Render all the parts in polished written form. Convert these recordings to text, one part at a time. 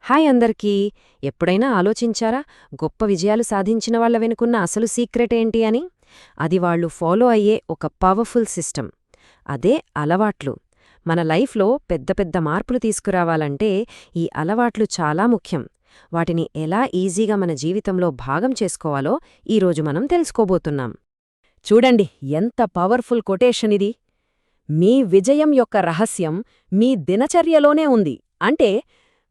Hi అందరికీ. ఎప్పుడైనా ఆలోచించారా గొప్ప విజయాలు సాధించిన వాళ్ళ వెనుకున్న అసలు సీక్రెట్ ఏంటి అని? అది వాళ్ళు ఫాలో అయ్యే ఒక పవర్ఫుల్ సిస్టమ్. అదే అలవాట్లు. మన లైఫ్లో పెద్ద పెద్ద మార్పులు తీసుకురావాలంటే ఈ అలవాట్లు చాలా ముఖ్యం. వాటిని ఎలా ఈజీగా మన జీవితంలో భాగం చేసుకోవాలో ఈరోజు మనం తెలుసుకోబోతున్నాం. చూడండి, ఎంత పవర్ఫుల్ కొటేషన్ ఇది. మీ విజయం యొక్క రహస్యం మీ దినచర్యలోనే ఉంది. అంటే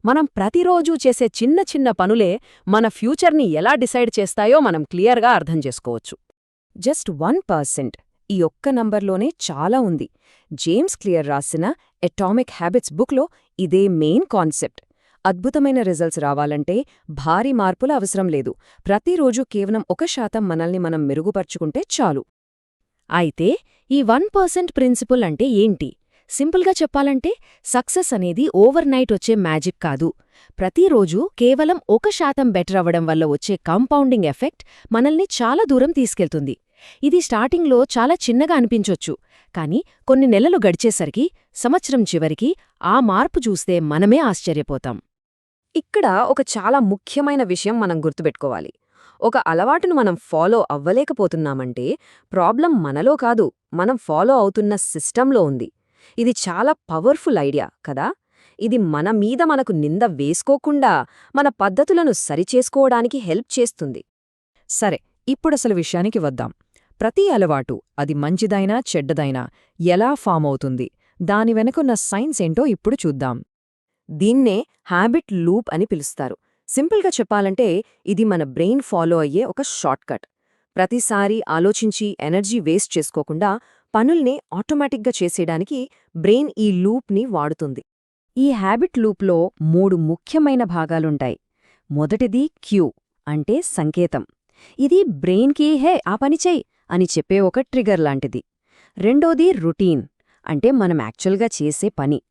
మనం ప్రతిరోజూ చేసే చిన్న చిన్న పనులే మన ఫ్యూచర్ని ఎలా డిసైడ్ చేస్తాయో మనం క్లియర్గా అర్థం చేసుకోవచ్చు. జస్ట్ 1%, ఈ ఒక్క నంబర్లోనే చాలా ఉంది. జేమ్స్ క్లియర్ రాసిన అటామిక్ హ్యాబిట్స్ బుక్లో ఇదే మెయిన్ కాన్సెప్ట్. అద్భుతమైన రిజల్ట్స్ రావాలంటే భారీ మార్పుల అవసరం లేదు. ప్రతిరోజూ కేవలం 1% మనల్ని మనం మెరుగుపర్చుకుంటే చాలు. అయితే ఈ 1% ప్రిన్సిపుల్ అంటే ఏంటి? సింపుల్గా చెప్పాలంటే సక్సెస్ అనేది ఓవర్ నైట్ వచ్చే మ్యాజిక్ కాదు. ప్రతిరోజూ కేవలం 1% బెటర్ అవ్వడం వల్ల వచ్చే కాంపౌండింగ్ ఎఫెక్ట్ మనల్ని చాలా దూరం తీసుకెళ్తుంది. ఇది స్టార్టింగ్లో చాలా చిన్నగా అనిపించొచ్చు, కానీ కొన్ని నెలలు గడిచేసరికి, సంవత్సరం చివరికి ఆ మార్పు చూస్తే మనమే ఆశ్చర్యపోతాం. ఇక్కడ ఒక చాలా ముఖ్యమైన విషయం మనం గుర్తుపెట్టుకోవాలి. ఒక అలవాటును మనం ఫాలో అవ్వలేకపోతున్నామంటే ప్రాబ్లం మనలో కాదు, మనం ఫాలో అవుతున్న సిస్టంలో ఉంది. ఇది చాలా పవర్ఫుల్ ఐడియా కదా. ఇది మన మీద మనకు నింద వేసుకోకుండా మన పద్ధతులను సరిచేసుకోవడానికి హెల్ప్ చేస్తుంది. సరే, ఇప్పుడసలు విషయానికి వద్దాం. ప్రతి అలవాటు, అది మంచిదైనా చెడ్డదైనా, ఎలా ఫామ్ అవుతుంది, దాని వెనుకున్న సైన్స్ ఏంటో ఇప్పుడు చూద్దాం. దీన్నే హ్యాబిట్ లూప్ అని పిలుస్తారు. సింపుల్గా చెప్పాలంటే ఇది మన బ్రెయిన్ ఫాలో అయ్యే ఒక షార్ట్కట్. ప్రతిసారి ఆలోచించి ఎనర్జీ వేస్ట్ చేసుకోకుండా పనుల్ని ఆటోమేటిక్గా చేసేయడానికి బ్రెయిన్ ఈ లూప్ని వాడుతుంది. ఈ హ్యాబిట్ లూప్లో 3 ముఖ్యమైన భాగాలుంటాయి. మొదటిది క్యూ, అంటే సంకేతం. ఇది బ్రెయిన్కి హే ఆ పని చెయ్ అని చెప్పే ఒక ట్రిగర్ లాంటిది. రెండోది రొటీన్, అంటే మనం యాక్చువల్గా చేసే పని.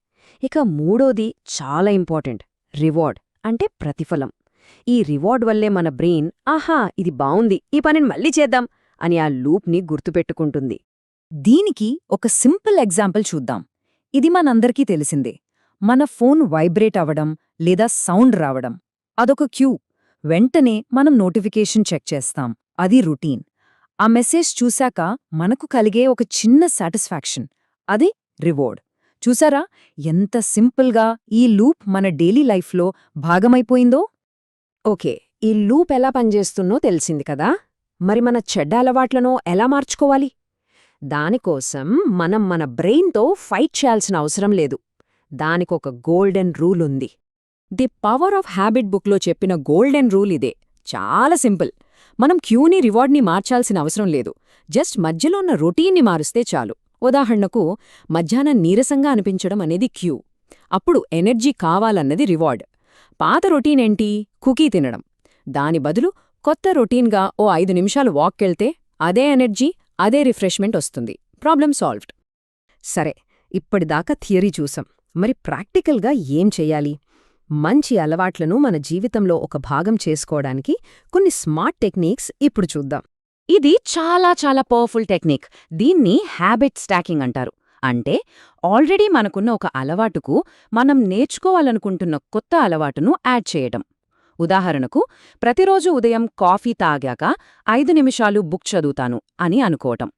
ఇక మూడోది చాలా ఇంపార్టెంట్, రివార్డ్, అంటే ప్రతిఫలం. ఈ రివార్డ్ వల్లే మన బ్రెయిన్ ఆహా ఇది బావుంది, ఈ పనిని మళ్ళీ చేద్దాం అని ఆ లూప్ని గుర్తుపెట్టుకుంటుంది. దీనికి ఒక సింపుల్ ఎగ్జాంపుల్ చూద్దాం. ఇది మనందరికీ తెలిసిందే. మన ఫోన్ వైబ్రేట్ అవ్వడం లేదా సౌండ్ రావడం, అదొక క్యూ. వెంటనే మనం నోటిఫికేషన్ చెక్ చేస్తాం, అది రొటీన్. ఆ మెసేజ్ చూశాక మనకు కలిగే ఒక చిన్న సాటిస్ఫాక్షన్, అది రివార్డ్. చూసారా ఎంత సింపుల్గా ఈ లూప్ మన డైలీ లైఫ్లో భాగమైపోయిందో? ఓకే, ఈ లూప్ ఎలా పనిచేస్తుందో తెలిసింది కదా. మరి మన చెడ్డ అలవాట్లను ఎలా మార్చుకోవాలి? దానికోసం మనం మన బ్రెయిన్తో ఫైట్ చేయాల్సిన అవసరం లేదు. దానికొక గోల్డెన్ రూల్ ఉంది. ది పవర్ ఆఫ్ హ్యాబిట్ బుక్లో చెప్పిన గోల్డెన్ రూల్ ఇదే. చాలా సింపుల్. మనం క్యూని రివార్డ్ని మార్చాల్సిన అవసరం లేదు. జస్ట్ మధ్యలో ఉన్న రొటీన్ని మారుస్తే చాలు. ఉదాహరణకు, మధ్యాహ్నం నీరసంగా అనిపించడం అనేది క్యూ. అప్పుడు ఎనర్జీ కావాలన్నది రివార్డ్. పాత రొటీనేంటి? కుకీ తినడం. దాని బదులు కొత్త రొటీన్గా ఓ 5 నిమిషాలు వాక్కెళ్తే అదే ఎనర్జీ, అదే రిఫ్రెష్మెంట్ వస్తుంది. Problem solved. సరే, ఇప్పటిదాకా థియరీ చూసాం. మరి ప్రాక్టికల్గా ఏం చెయ్యాలి? మంచి అలవాట్లను మన జీవితంలో ఒక భాగం చేసుకోవడానికి కొన్ని స్మార్ట్ టెక్నిక్స్ ఇప్పుడు చూద్దాం. ఇది చాలా చాలా పవర్ఫుల్ టెక్నిక్. దీన్ని హ్యాబిట్ స్టాకింగ్ అంటారు. అంటే ఆల్రెడీ మనకున్న ఒక అలవాటుకు మనం నేర్చుకోవాలనుకుంటున్న కొత్త అలవాటును యాడ్ చేయడం. ఉదాహరణకు, ప్రతిరోజు ఉదయం కాఫీ తాగాక 5 నిమిషాలు బుక్ చదువుతాను అని అనుకోవటం.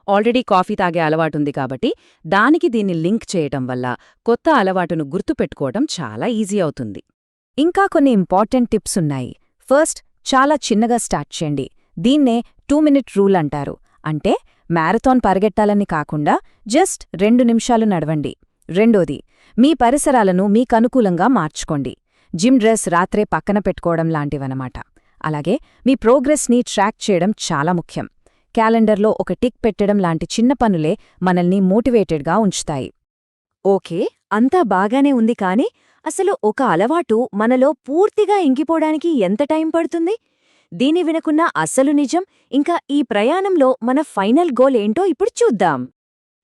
ఆల్రెడీ కాఫీ తాగే అలవాటుంది కాబట్టి దానికి దీన్ని లింక్ చేయటం వల్ల కొత్త అలవాటును గుర్తుపెట్టుకోవటం చాలా ఈజీ అవుతుంది. ఇంకా కొన్ని ఇంపార్టెంట్ టిప్స్ ఉన్నాయి. ఫస్ట్, చాలా చిన్నగా స్టార్ట్ చేయండి. దీన్నే 2 మినిట్ రూల్ అంటారు. అంటే మ్యారథాన్ పరిగెట్టాలని కాకుండా జస్ట్ 2 నిమిషాలు నడవండి. రెండోది, మీ పరిసరాలను మీకనుకూలంగా మార్చుకోండి. జిమ్ డ్రెస్ రాత్రే పక్కన పెట్టుకోవడం లాంటివన్నమాట. అలాగే మీ ప్రోగ్రెస్ని ట్రాక్ చేయడం చాలా ముఖ్యం. క్యాలెండర్లో ఒక టిక్ పెట్టడం లాంటి చిన్న పనులే మనల్ని మోటివేటెడ్గా ఉంచుతాయి. ఓకే, అంతా బాగానే ఉంది, కానీ అసలు ఒక అలవాటు మనలో పూర్తిగా ఇంకిపోవడానికి ఎంత టైం పడుతుంది? దీని వెనుకున్న అసలు నిజం, ఇంకా ఈ ప్రయాణంలో మన ఫైనల్ గోల్ ఏంటో ఇప్పుడు చూద్దాం.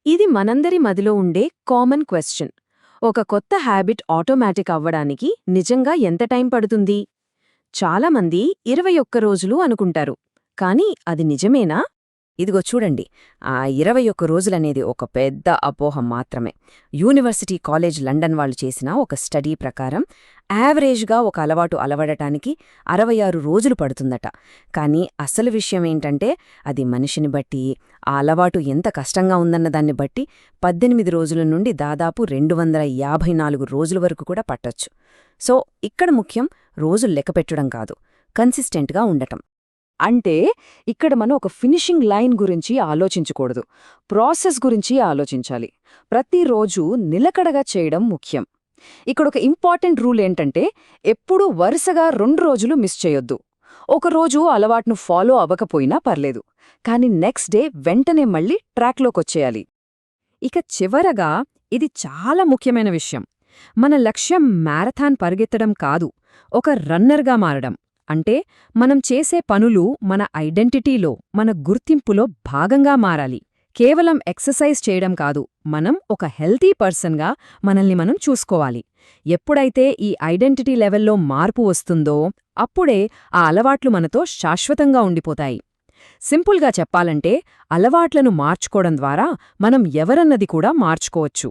ఇది మనందరి మదిలో ఉండే కామన్ క్వశ్చన్. ఒక కొత్త హ్యాబిట్ ఆటోమేటిక్ అవ్వడానికి నిజంగా ఎంత టైం పడుతుంది? చాలామంది 21 రోజులు అనుకుంటారు. కానీ అది నిజమేనా? ఇదిగో చూడండి, 21 రోజులనేది ఒక పెద్ద అపోహ మాత్రమే. యూనివర్సిటీ కాలేజ్ లండన్ వాళ్ళు చేసిన ఒక స్టడీ ప్రకారం యావరేజ్గా ఒక అలవాటు అలవడటానికి 66 రోజులు పడుతుందట. కానీ అసలు విషయమేంటంటే అది మనిషిని బట్టి, ఆ అలవాటు ఎంత కష్టంగా ఉందన్న దాన్ని బట్టి 18 రోజుల నుండి దాదాపు 254 రోజుల వరకు కూడా పట్టొచ్చు. సో ఇక్కడ ముఖ్యం రోజులు లెక్కపెట్టడం కాదు, కన్సిస్టెంట్గా ఉండటం. అంటే ఇక్కడ మనం ఒక ఫినిషింగ్ లైన్ గురించి ఆలోచించకూడదు, ప్రాసెస్ గురించి ఆలోచించాలి. ప్రతిరోజు నిలకడగా చేయడం ముఖ్యం. ఇక్కడొక ఇంపార్టెంట్ రూల్ ఏంటంటే ఎప్పుడూ వరుసగా 2 రోజులు మిస్ చేయొద్దు. ఒకరోజు అలవాటును ఫాలో అవ్వకపోయినా పర్లేదు, కానీ నెక్స్ట్ డే వెంటనే మళ్ళీ ట్రాక్లోకొచ్చేయాలి. ఇక చివరగా ఇది చాలా ముఖ్యమైన విషయం. మన లక్ష్యం మ్యారథాన్ పరిగెత్తడం కాదు, ఒక రన్నర్గా మారడం. అంటే మనం చేసే పనులు మన ఐడెంటిటీలో, మన గుర్తింపులో భాగంగా మారాలి. కేవలం ఎక్సర్సైజ్ చేయడం కాదు, మనం ఒక హెల్తీ పర్సన్గా మనల్ని మనం చూసుకోవాలి. ఎప్పుడైతే ఈ ఐడెంటిటీ లెవెల్లో మార్పు వస్తుందో అప్పుడే ఆ అలవాట్లు మనతో శాశ్వతంగా ఉండిపోతాయి. సింపుల్గా చెప్పాలంటే అలవాట్లను మార్చుకోవడం ద్వారా మనం ఎవరన్నది కూడా మార్చుకోవచ్చు.